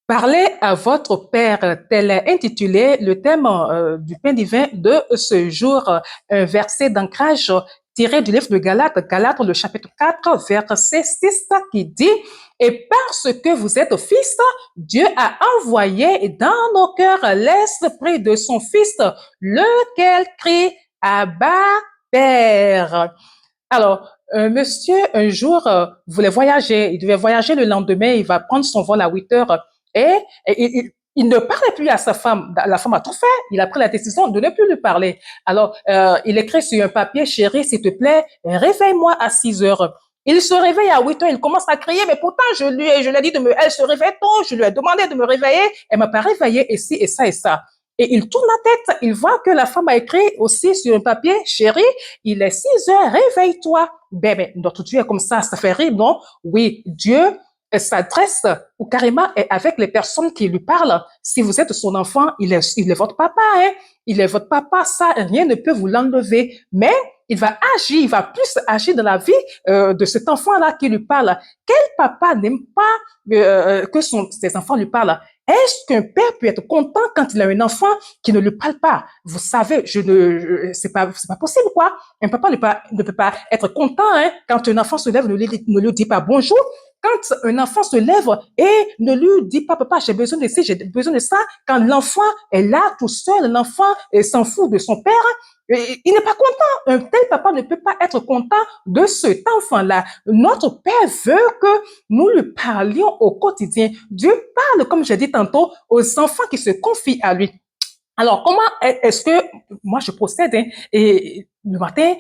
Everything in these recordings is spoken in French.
Parlez à votre Père, tel est intitulé le thème du pain divin de ce jour, un verset d'ancrage tiré du livre de Galates, Galates le chapitre 4, verset 6 qui dit, et parce que vous êtes fils, Dieu a envoyé dans nos cœurs l'esprit de son fils, lequel crie Abba, Père. Alors, un monsieur, un jour, voulait voyager. Il devait voyager le lendemain. Il va prendre son vol à 8 heures. Et, il ne parlait plus à sa femme. La femme a tout fait. Il a pris la décision de ne plus lui parler. Alors, il écrit sur un papier, chérie, s'il te plaît, réveille-moi à 6 heures. Il se réveille à 8 heures, il commence à crier, mais pourtant, je lui ai dit elle se réveille tôt, je lui ai demandé de me réveiller, elle m'a pas réveillé, et si, et ça, et ça. Et il tourne la tête, il voit que la femme a écrit aussi sur un papier, chérie, il est 6 heures, réveille-toi. Ben, notre Dieu est comme ça fait rire, non? Oui, Dieu s'adresse ou carrément avec les personnes qui lui parlent. Si vous êtes son enfant, il est votre papa, hein? Il est votre papa, ça, rien ne peut vous l'enlever. Mais il va agir, il va plus agir dans la vie de cet enfant-là qui lui parle. Quel papa n'aime pas que ses enfants lui parlent? Est-ce qu'un père peut être content quand il a un enfant qui ne lui parle pas? Vous savez, c'est pas possible, quoi. Un papa ne peut pas être content, hein, quand un enfant se lève, ne lui dit pas bonjour. Quand un enfant se lève et ne lui dit pas, papa, j'ai besoin de ci, j'ai besoin de ça, quand l'enfant est là tout seul, l'enfant s'en fout de son père, il n'est pas content. Un tel papa ne peut pas être content de cet enfant-là. Notre Père veut que nous lui parlions au quotidien. Dieu parle, comme j'ai dit tantôt, aux enfants qui se confient à lui. Alors, comment est-ce que moi je procède, hein, et le matin,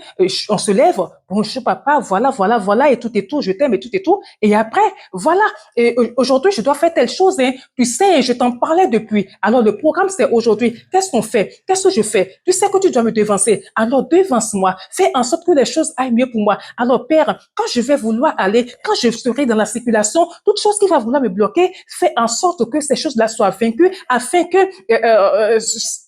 on se lève, bonjour papa, voilà, et tout, je t'aime, et tout, et tout. Et après, voilà, et aujourd'hui, je dois faire telle chose, hein. Tu sais, je t'en parlais depuis. Alors, le programme, c'est aujourd'hui. Qu'est-ce qu'on fait? Qu'est-ce que je fais? Tu sais que tu dois me devancer. Alors, devance-moi. Fais en sorte que les choses aillent mieux pour moi. Alors, Père, quand je vais vouloir aller, quand je serai dans la circulation, toute chose qui va vouloir me bloquer, fais en sorte que ces choses-là soient vaincues afin que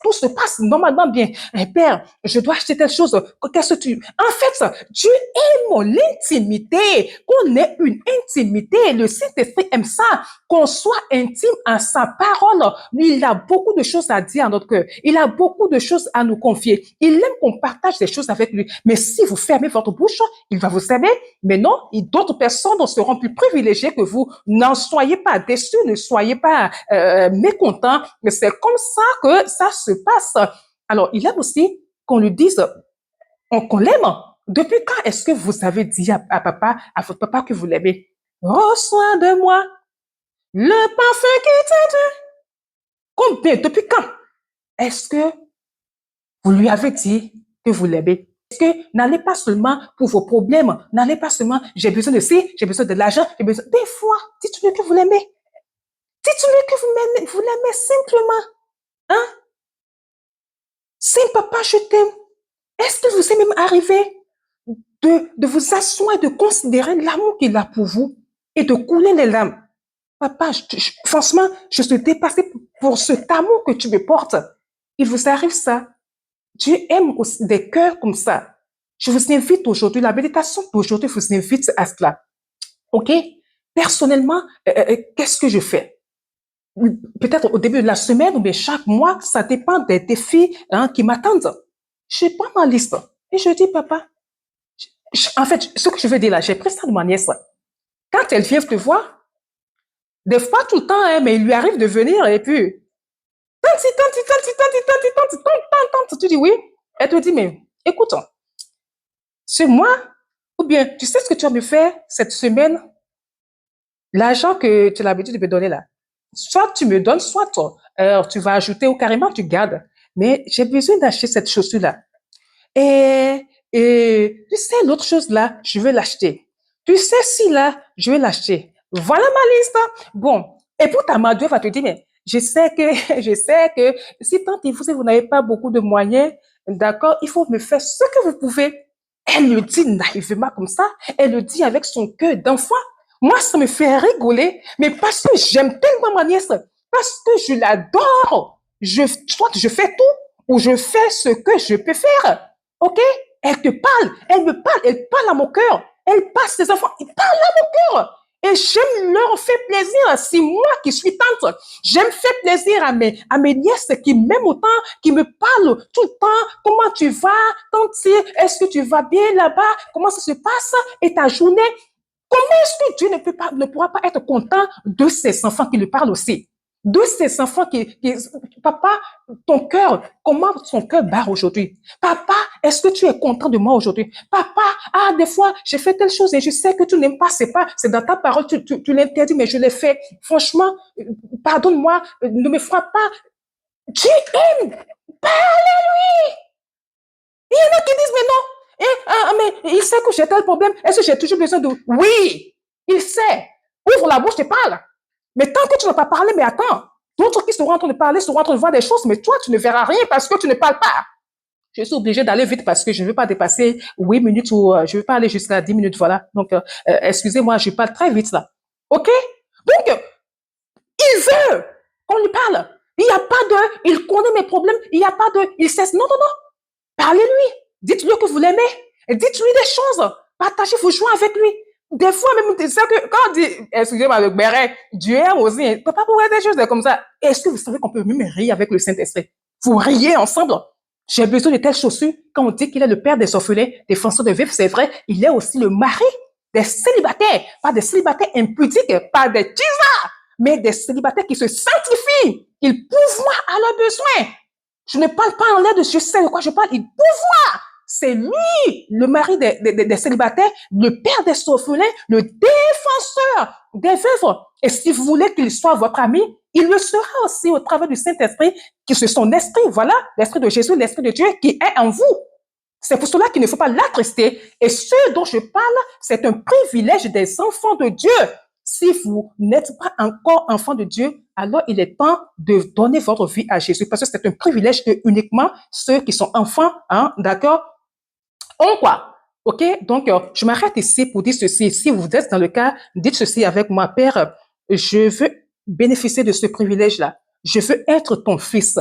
tout se passe normalement bien. Père, je dois acheter telle chose. Qu'est-ce que tu... En fait, Dieu aime l'intimité, qu'on ait une intimité. Le Saint-Esprit aime ça, qu'on soit intime en sa parole. Il a beaucoup de choses à dire à notre cœur. Il a beaucoup de choses à nous confier. Il aime qu'on partage des choses avec lui. Mais si vous fermez votre bouche, il va vous aimer. Mais non, d'autres personnes seront plus privilégiées que vous. N'en soyez pas déçus, ne soyez pas mécontents. Mais c'est comme ça que ça se passe. Alors, il aime aussi qu'on lui dise qu'on l'aime. Depuis quand est-ce que vous avez dit à votre papa que vous l'aimez? Reçois de moi le parfum qui t'est dû. Combien? Depuis quand est-ce que vous lui avez dit que vous l'aimez? Est-ce que n'allez pas seulement pour vos problèmes, n'allez pas seulement j'ai besoin de ci, j'ai besoin de l'argent, j'ai besoin. Des fois, dites-lui que vous l'aimez. Dites-lui que vous l'aimez simplement. Hein? Saint papa, je t'aime. Est-ce que vous est même arrivé de vous asseoir et de considérer l'amour qu'il a pour vous et de couler les larmes? Papa, franchement, je suis dépassée pour cet amour que tu me portes. Il vous arrive ça. Dieu aime aussi des cœurs comme ça. Je vous invite aujourd'hui, la méditation d'aujourd'hui vous invite à cela. OK? Personnellement, qu'est-ce que je fais? Peut-être au début de la semaine ou bien chaque mois, ça dépend des défis, hein, qui m'attendent. Je prends ma liste et je dis, papa, en fait, ce que je veux dire là, j'ai pris ça de ma nièce. Quand elle vient te voir, des fois tout le temps, hein, mais il lui arrive de venir et puis, tante, tu dis oui. Elle te dit, mais écoute, c'est moi, ou bien, tu sais ce que tu vas me faire cette semaine? L'argent que tu as l'habitude de me donner là. Soit tu me donnes, soit tu vas ajouter ou carrément tu gardes. Mais j'ai besoin d'acheter cette chaussure-là. Et tu sais, l'autre chose là, je vais l'acheter. Tu sais, si là, je vais l'acheter. Voilà ma liste. Bon. Et pour ta mère, Dieu va te dire, mais je sais que si tant et vous n'avez pas beaucoup de moyens, d'accord, il faut me faire ce que vous pouvez. Elle le dit naïvement comme ça. Elle le dit avec son cœur d'enfant. Moi, ça me fait rigoler, mais parce que j'aime tellement ma nièce, parce que je l'adore. Soit je fais tout, ou je fais ce que je peux faire. OK? Elle te parle, elle me parle, elle parle à mon cœur. Elle passe ses enfants, elle parle à mon cœur. Et j'aime leur faire plaisir. C'est moi qui suis tante. J'aime faire plaisir à mes nièces qui m'aiment autant, qui me parlent tout le temps. Comment tu vas, tante? Est-ce que tu vas bien là-bas? Comment ça se passe? Et ta journée? Comment est-ce que Dieu ne pourra pas être content de ses enfants qui lui parlent aussi? De ses enfants papa, ton cœur, comment son cœur bat aujourd'hui? Papa, est-ce que tu es content de moi aujourd'hui? Papa, des fois, j'ai fait telle chose et je sais que tu n'aimes pas, c'est dans ta parole, tu l'interdis, mais je l'ai fait. Franchement, pardonne-moi, ne me frappe pas. Dieu aime. Parle-lui. Il y en a qui disent, mais non, mais il sait que j'ai tel problème. Est-ce que j'ai toujours besoin de... Oui, il sait. Ouvre la bouche et parle. Mais tant que tu n'as pas parlé, mais attends. D'autres qui seront en train de parler seront en train de voir des choses, mais toi, tu ne verras rien parce que tu ne parles pas. Je suis obligée d'aller vite parce que je ne veux pas dépasser 8 minutes ou je ne veux pas aller jusqu'à 10 minutes, voilà. Donc, excusez-moi, je parle très vite là. OK? Donc, il veut qu'on lui parle. Il n'y a pas de... Il connaît mes problèmes. Il n'y a pas de... Il cesse. Non, non, non. Parlez-lui. Dites-lui que vous l'aimez. Dites-lui des choses. Partagez vos joies avec lui. Des fois, même, c'est ça que, quand on dit, excusez-moi, avec Béret, Dieu aime aussi, hein. Papa pourrait des choses comme ça. Est-ce que vous savez qu'on peut même rire avec le Saint-Esprit? Vous riez ensemble. J'ai besoin de telles chaussures. Quand on dit qu'il est le père des orphelins, des forçats de vivre, c'est vrai, il est aussi le mari des célibataires. Pas des célibataires impudiques, pas des teasers, mais des célibataires qui se sanctifient. Ils pourvoient à leurs besoins. Je ne parle pas en l'air de je sais de quoi je parle. Il pourvoit. C'est lui, le mari des célibataires, le père des orphelins, le défenseur des veuves. Et si vous voulez qu'il soit votre ami, il le sera aussi au travers du Saint-Esprit, qui c'est son esprit, voilà, l'esprit de Jésus, l'esprit de Dieu qui est en vous. C'est pour cela qu'il ne faut pas l'attrister. Et ce dont je parle, c'est un privilège des enfants de Dieu. Si vous n'êtes pas encore enfant de Dieu, alors il est temps de donner votre vie à Jésus parce que c'est un privilège que uniquement ceux qui sont enfants, hein, d'accord, ont quoi. OK? Donc, je m'arrête ici pour dire ceci. Si vous êtes dans le cas, dites ceci avec moi. Père, je veux bénéficier de ce privilège-là. Je veux être ton fils.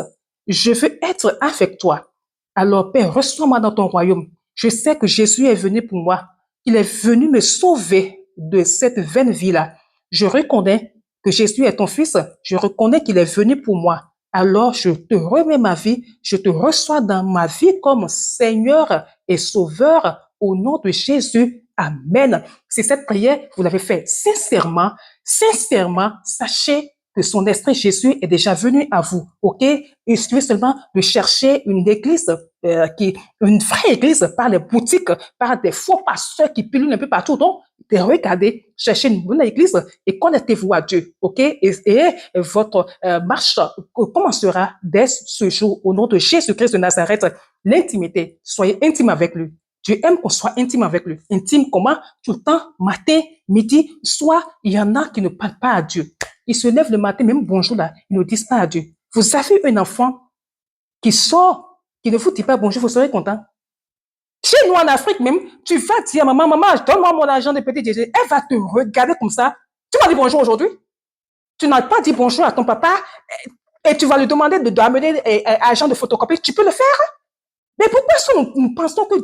Je veux être avec toi. Alors, Père, reçois-moi dans ton royaume. Je sais que Jésus est venu pour moi. Il est venu me sauver de cette vaine vie-là. Je reconnais que Jésus est ton fils. Je reconnais qu'il est venu pour moi. Alors, je te remets ma vie. Je te reçois dans ma vie comme Seigneur et Sauveur au nom de Jésus. Amen. Si cette prière, vous l'avez fait sincèrement, sachez que son esprit Jésus est déjà venu à vous. OK? Il suffit seulement de chercher une église une vraie église par les boutiques, par des faux pasteurs qui pilulent un peu partout. Donc, regardez, cherchez une bonne église et connectez-vous à Dieu. OK? Et votre marche commencera dès ce jour au nom de Jésus-Christ de Nazareth. L'intimité, soyez intime avec lui. Dieu aime qu'on soit intime avec lui. Intime comment? Tout le temps, matin, midi, soir, il y en a qui ne parlent pas à Dieu. Ils se lèvent le matin, même bonjour là, ils ne disent pas à Dieu. Vous avez un enfant qui sort, qui ne vous dit pas bonjour, vous serez content. Chez nous en Afrique même, tu vas dire maman, donne-moi mon argent de petit Jésus. Elle va te regarder comme ça. Tu m'as dit bonjour aujourd'hui. Tu n'as pas dit bonjour à ton papa et tu vas lui demander d'amener argent de photocopie. Tu peux le faire? Mais pourquoi est-ce que nous pensons que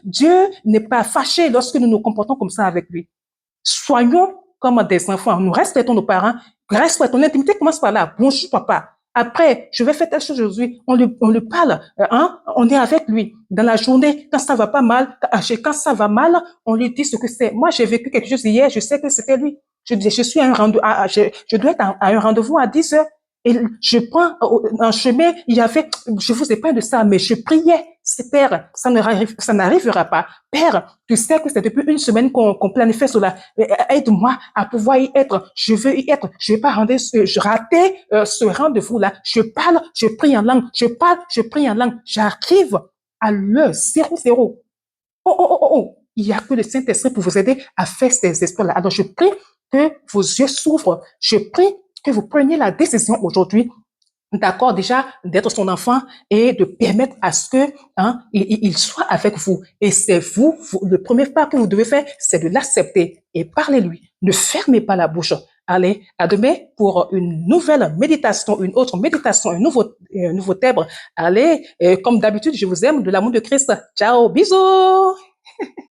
Dieu n'est pas fâché lorsque nous nous comportons comme ça avec lui? Soyons comme des enfants. Nous respectons nos parents. Respectons l'intimité. Commence par là. Bonjour, papa. Après, je vais faire telle chose aujourd'hui. On lui parle, hein? On est avec lui. Dans la journée, quand ça va pas mal, quand ça va mal, on lui dit ce que c'est. Moi, j'ai vécu quelque chose hier. Je sais que c'était lui. Je suis à un rendez-vous, je dois être à un rendez-vous à 10 heures. Et je prends un chemin, il y avait, je vous ai pas de ça, mais je priais. C'est Père, ça n'arrivera pas. Père, tu sais que c'est depuis une semaine qu'on planifie cela. Aide-moi à pouvoir y être. Je veux y être. Je vais pas rater ce rendez-vous-là. Je parle, je prie en langue. Je parle, je prie en langue. J'arrive à l'heure 00. Oh. Il y a que le Saint-Esprit pour vous aider à faire ces exploits-là. Alors, je prie que vos yeux s'ouvrent. Je prie que vous preniez la décision aujourd'hui, d'accord, déjà d'être son enfant et de permettre à ce que il soit avec vous. Et c'est vous, le premier pas que vous devez faire, c'est de l'accepter et parlez-lui. Ne fermez pas la bouche. Allez, à demain pour une nouvelle méditation, une autre méditation, un nouveau thème. Allez, comme d'habitude, je vous aime de l'amour de Christ. Ciao, bisous.